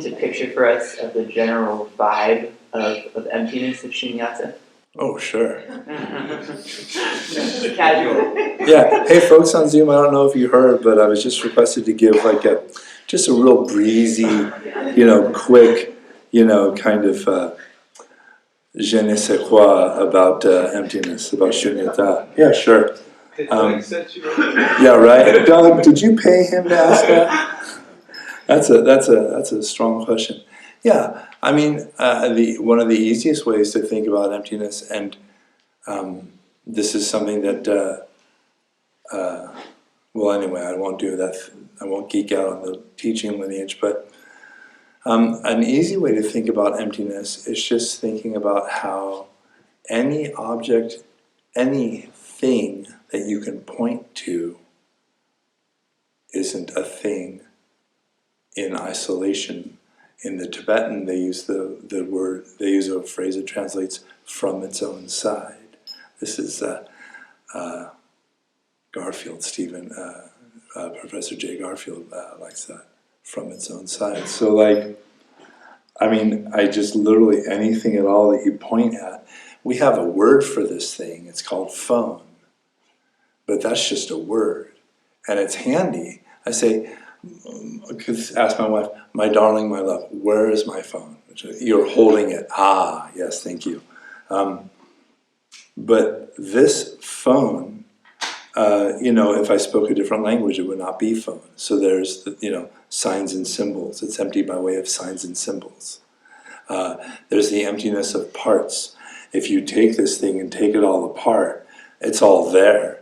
paint a picture for us of the general vibe of emptiness of shunyata? Oh, sure. Casual. Yeah. Hey, folks on Zoom, I don't know if you heard, but I was just requested to give like just a real breezy, quick, kind of je ne sais quoi about emptiness, about shunyata. Yeah, sure. Yeah, right. Doug, did you pay him to ask that? That's a strong question. Yeah, I mean, one of the easiest ways to think about emptiness, and this is something that, well, anyway, I won't do that. I won't geek out on the teaching lineage, but an easy way to think about emptiness is just thinking about how any object, anything that you can point to isn't a thing in isolation. In the Tibetan, they use a phrase that translates from its own side. This is Garfield, Professor J. Garfield likes that, from its own side. So I just literally anything at all that you point at, we have a word for this thing, it's called phone. But that's just a word. And it's handy. I say, ask my wife, my darling, my love, where is my phone? You're holding it. Ah, yes, thank you. But this phone, if I spoke a different language, it would not be phone. So there's, signs and symbols. It's empty by way of signs and symbols. There's the emptiness of parts. If you take this thing and take it all apart, it's all there.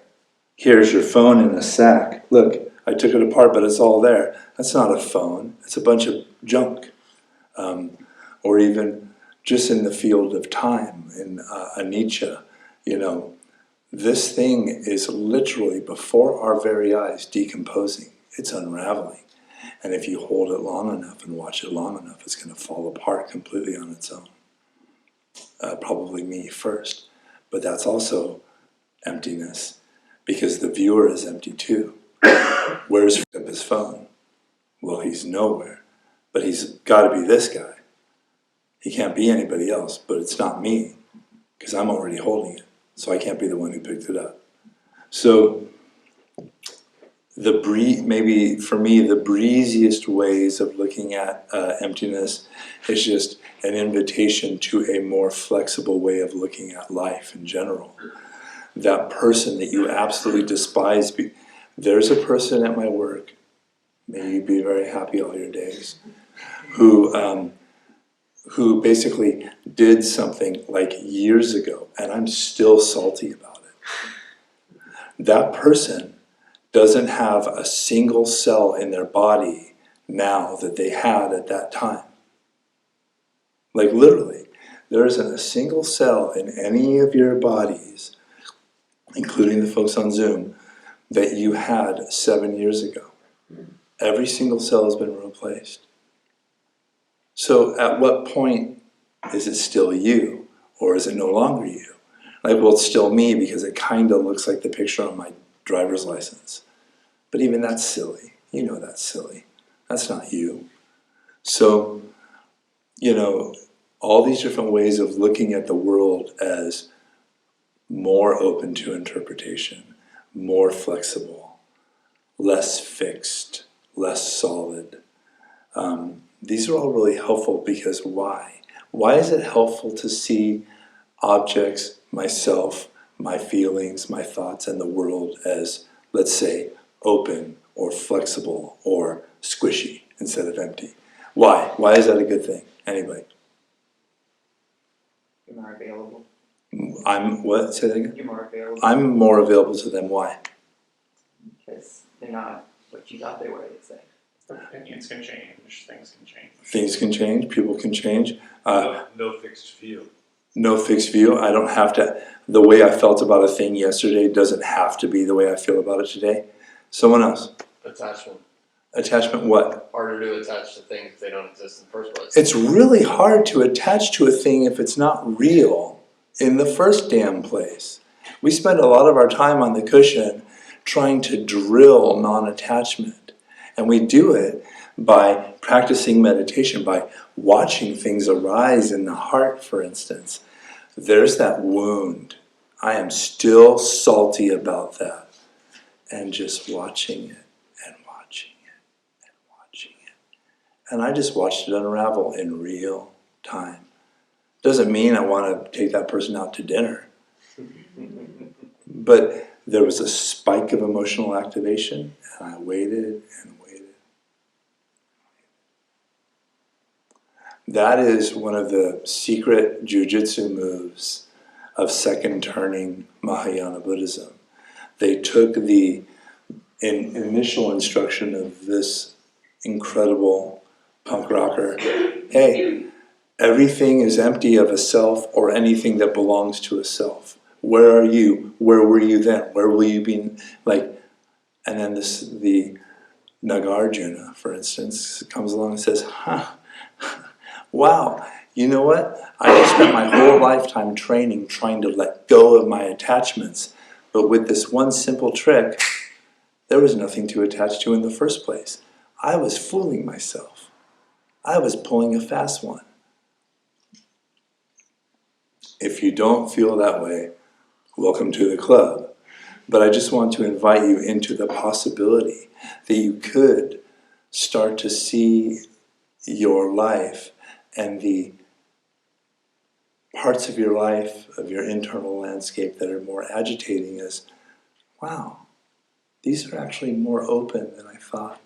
Here's your phone in a sack. Look, I took it apart, but it's all there. That's not a phone. It's a bunch of junk. Or even just in the field of time, in anicca, this thing is literally before our very eyes decomposing. It's unraveling. And if you hold it long enough and watch it long enough, it's going to fall apart completely on its own. Probably me first. But that's also emptiness, because the viewer is empty too. Where's his phone? Well, he's nowhere. But he's got to be this guy. He can't be anybody else, but it's not me, because I'm already holding it. So I can't be the one who picked it up. So maybe for me, the breeziest ways of looking at emptiness is just an invitation to a more flexible way of looking at life in general. That person that you absolutely despise, there's a person at my work, may you be very happy all your days, who basically did something like years ago, and I'm still salty about it. That person doesn't have a single cell in their body now that they had at that time. Like literally, there isn't a single cell in any of your bodies, including the folks on Zoom, that you had 7 years ago. Every single cell has been replaced. So at what point is it still you, or is it no longer you? Well, it's still me because it kind of looks like the picture on my driver's license. But even that's silly. That's silly. That's not you. So, all these different ways of looking at the world as more open to interpretation, more flexible, less fixed, less solid. These are all really helpful because why? Why is it helpful to see objects, myself, my feelings, my thoughts, and the world as, let's say, open or flexible or squishy instead of empty? Why? Why is that a good thing? Anybody? You're more available. What? Say that again? You're more available. I'm more available to them. Why? Because they're not what you thought they were, let's say. Opinions can change, things can change. Things can change, people can change. No fixed view. No fixed view. I don't have to, the way I felt about a thing yesterday doesn't have to be the way I feel about it today. Someone else. Attachment. Attachment what? Harder to attach to things if they don't exist in the first place. It's really hard to attach to a thing if it's not real in the first damn place. We spend a lot of our time on the cushion trying to drill non-attachment. And we do it by practicing meditation, by watching things arise in the heart, for instance, there's that wound. I am still salty about that. And just watching it and watching it and watching it. And I just watched it unravel in real time. Doesn't mean I want to take that person out to dinner. But there was a spike of emotional activation, and I waited and waited. That is one of the secret jujitsu moves of second turning Mahayana Buddhism. They took the initial instruction of this incredible punk rocker, hey, everything is empty of a self or anything that belongs to a self. Where are you? Where were you then? Where will you be? Like, and then the Nagarjuna, for instance, comes along and says, wow, you know what? I have spent my whole lifetime training trying to let go of my attachments. But with this one simple trick, there was nothing to attach to in the first place. I was fooling myself. I was pulling a fast one. If you don't feel that way, welcome to the club. But I just want to invite you into the possibility that you could start to see your life and the parts of your life, of your internal landscape that are more agitating as, wow, these are actually more open than I thought.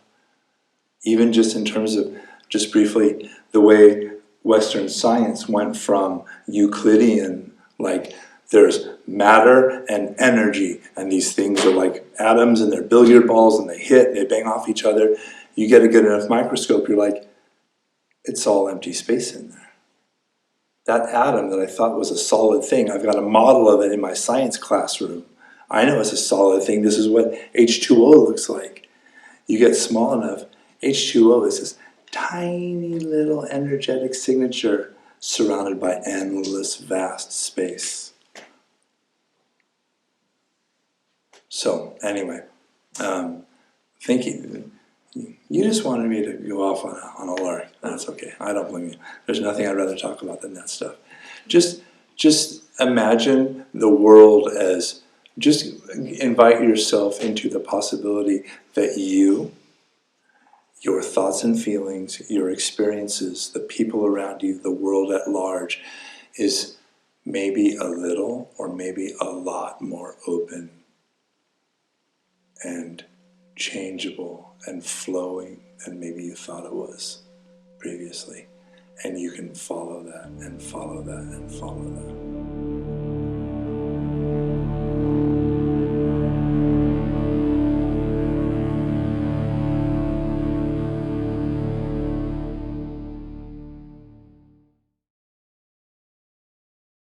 Even just in terms of, just briefly, the way Western science went from Euclidean, like there's matter and energy, and these things are like atoms and they're billiard balls and they hit and they bang off each other. You get a good enough microscope, you're like, it's all empty space in there. That atom that I thought was a solid thing, I've got a model of it in my science classroom. I know it's a solid thing. This is what H2O looks like. You get small enough, H2O is this tiny little energetic signature surrounded by endless vast space. So anyway, thinking, you just wanted me to go off on a lark. That's okay. I don't blame you. There's nothing I'd rather talk about than that stuff. Just imagine the world as, just invite yourself into the possibility that you, your thoughts and feelings, your experiences, the people around you, the world at large, is maybe a little or maybe a lot more open and changeable and flowing than maybe you thought it was previously. And you can follow that and follow that and follow that.